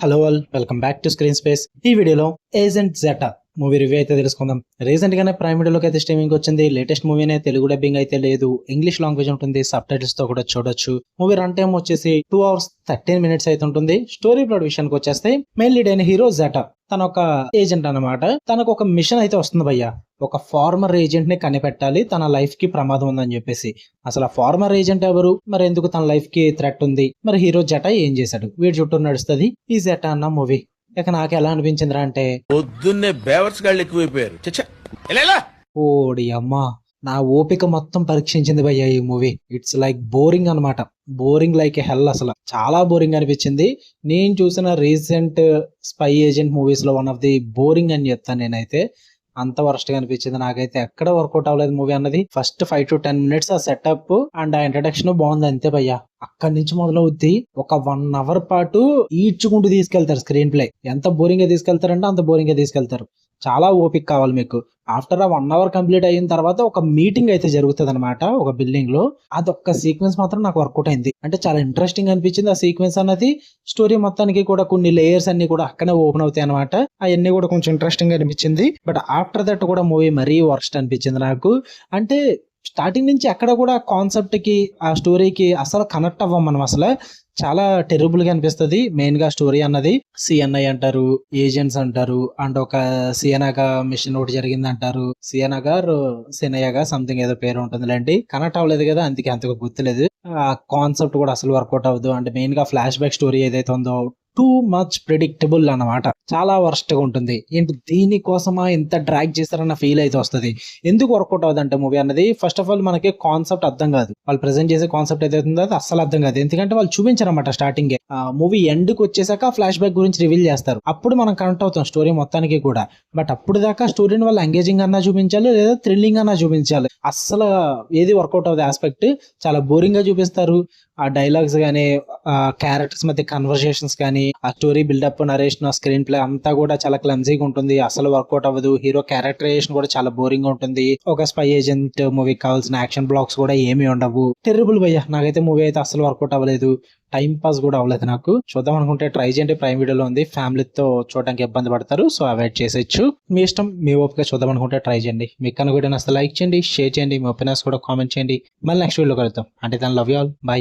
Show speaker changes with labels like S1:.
S1: Hello all, welcome back to screen space. ఈ వీడియోలో agent Zeta movie review అయితే తెలుసుకుందాం. రీసెంట్ గానే ప్రైమ్ వీడియోలోకి అయితే స్ట్రీమింగ్ వచ్చింది. లేటెస్ట్ మూవీనే, తెలుగు డబ్బింగ్ అయితే లేదు, ఇంగ్లీష్ లాంగ్వేజ్ ఉంటుంది, సబ్ టైటిల్స్ తో కూడా చూడొచ్చు. మూవీ రన్ టైం వచ్చేసి 2 hours 13 minutes అయితే ఉంటుంది. స్టోరీ ప్లాట్ విషయానికి వచ్చేస్తే మెయిన్ లీడ్ అయిన హీరో జెటా తన ఒక ఏజెంట్ అన్నమాట. తనకు ఒక మిషన్ అయితే వస్తుంది భయ్య. ఒక ఫార్మర్ ఏజెంట్ ని కనిపెట్టాలి, తన లైఫ్ కి ప్రమాదం ఉందని చెప్పేసి. అసలు ఆ ఫార్మర్ ఏజెంట్ ఎవరు, మరి ఎందుకు తన లైఫ్ కి థ్రెట్ ఉంది, మరి హీరో జెటా ఏం చేశాడు, వీడి చుట్టూ నడుస్తుంది ఈ జెటా అన్న మూవీ. ఇక నాకు ఎలా అనిపించిందిరా అంటే,
S2: పొద్దున్నే బేవర్స్ గాళ్ళు ఎక్కువైపోయారు.
S1: ఓడి అమ్మా, నా ఓపిక మొత్తం పరీక్షించింది భయ్య ఈ మూవీ. ఇట్స్ లైక్ బోరింగ్ అనమాట. బోరింగ్ లైక్ హెల్. అసలు చాలా బోరింగ్ అనిపించింది. నేను చూసిన రీసెంట్ స్పై ఏజెంట్ మూవీస్ లో వన్ ఆఫ్ ది బోరింగ్ అని చెప్తాను నేనైతే. అంత వరస్ట్ గా అనిపించింది నాకైతే. ఎక్కడ వర్కౌట్ అవ్వలేదు మూవీ అన్నది. ఫస్ట్ 5 to 10 minutes ఆ సెటప్ అండ్ ఆ ఇంట్రడక్షన్ బాగుంది అంతే భయ్య. అక్కడి నుంచి మొదలవుద్ది ఒక 1 hour పాటు ఈడ్చుకుంటూ తీసుకెళ్తారు స్క్రీన్ ప్లే. ఎంత బోరింగ్ గా తీసుకెళ్తారంటే అంత బోరింగ్ గా తీసుకెళ్తారు. చాలా ఓపిక కావాలి మీకు. ఆఫ్టర్ ఆ 1 hour కంప్లీట్ అయిన తర్వాత ఒక మీటింగ్ అయితే జరుగుతుంది అనమాట ఒక బిల్డింగ్ లో. అదొక్క సీక్వెన్స్ మాత్రం నాకు వర్కౌట్ అయింది. అంటే చాలా ఇంట్రెస్టింగ్ అనిపించింది ఆ సీక్వెన్స్ అన్నది. స్టోరీ మొత్తానికి కూడా కొన్ని లేయర్స్ అన్ని కూడా అక్కడే ఓపెన్ అవుతాయి అనమాట. అవన్నీ కూడా కొంచెం ఇంట్రెస్టింగ్ అనిపించింది. బట్ ఆఫ్టర్ దట్ కూడా మూవీ మరీ వర్స్ట్ అనిపించింది నాకు. అంటే స్టార్టింగ్ నుంచి ఎక్కడ కూడా కాన్సెప్ట్ కి ఆ స్టోరీకి అసలు కనెక్ట్ అవ్వం మనం. అసలు చాలా టెర్రబుల్ గా అనిపిస్తుంది. మెయిన్ గా స్టోరీ అన్నది సిఎన్ఐ అంటారు, ఏజెంట్స్ అంటారు, అండ్ ఒక సిఎనాగా మిషన్ ఒకటి జరిగింది అంటారు. సినయగా సంథింగ్ ఏదో పేరు ఉంటుంది లేండి. కనెక్ట్ అవ్వలేదు కదా, అందుకే అంతగా గుర్తులేదు. ఆ కాన్సెప్ట్ కూడా అసలు వర్కౌట్ అవ్వదు. అండ్ మెయిన్ గా ఫ్లాష్ బ్యాక్ స్టోరీ ఏదైతే ఉందో టూ మచ్ ప్రిడిక్టబుల్ అన్నమాట. చాలా వర్స్ట్ గా ఉంటుంది. ఏంటి దీనికోసమా ఇంత డ్రాగ్ చేస్తారన్న ఫీల్ అయితే వస్తుంది. ఎందుకు వర్కౌట్ అవుతుందంటే మూవీ అన్నది, ఫస్ట్ ఆఫ్ ఆల్ మనకి కాన్సెప్ట్ అర్థం కాదు. వాళ్ళు ప్రెజెంట్ చేసే కాన్సెప్ట్ ఏదైతే ఉందో అది అస్సలు అర్థం కాదు. ఎందుకంటే వాళ్ళు చూపించారన్నమాట స్టార్టింగ్. మూవీ ఎండ్ కి వచ్చేసాక ఫ్లాష్ బ్యాక్ గురించి రివీల్ చేస్తారు. అప్పుడు మనం కనెక్ట్ అవుతాం స్టోరీ మొత్తానికి కూడా. బట్ అప్పుడు దాకా స్టోరీని వాళ్ళు ఎంగేజింగ్ అన్నా చూపించాలి, లేదా థ్రిల్లింగ్ అన్నా చూపించాలి. అస్సలు ఏది వర్కౌట్ అవుతుంది ఆస్పెక్ట్. చాలా బోరింగ్ గా చూపిస్తారు. ఆ డైలాగ్స్ గానీ, ఆ క్యారెక్టర్స్ మధ్య కన్వర్సేషన్స్ కానీ, ఆ story buildup, narration, screenplay అంతా కూడా చాలా క్లమ్జీగా ఉంటుంది. అసలు వర్కౌట్ అవ్వదు. హీరో క్యారెక్టరైజేషన్ కూడా చాలా బోరింగ్ గా ఉంటుంది. ఒక స్పై ఏజెంట్ మూవీకి కావాల్సిన యాక్షన్ బ్లాక్స్ కూడా ఏమీ ఉండవు. టెర్రబుల్ భయ్య. నాకైతే మూవీ అయితే అసలు వర్కౌట్ అవ్వలేదు. టైం పాస్ కూడా అవ్వలేదు నాకు. చూద్దాం అనుకుంటే ట్రై చేయండి. ప్రైమ్ వీడియోలో ఉంది. ఫ్యామిలీతో చూడడానికి ఇబ్బంది పడతారు, సో అవాయిడ్ చేసేయచ్చు. మీ ఇష్టం, మీ ఓపిక. చూద్దాం అనుకుంటే ట్రై చేయండి. మీకు కనుక వీడియో నచ్చితే లైక్ చేయండి, షేర్ చేయండి, మీ ఒపీనియన్స్ కూడా కామెంట్ చేయండి. మళ్ళీ నెక్స్ట్ వీడియోలో కలుద్దాం. అంటే దాని లవ్ యూ ఆల్, బై.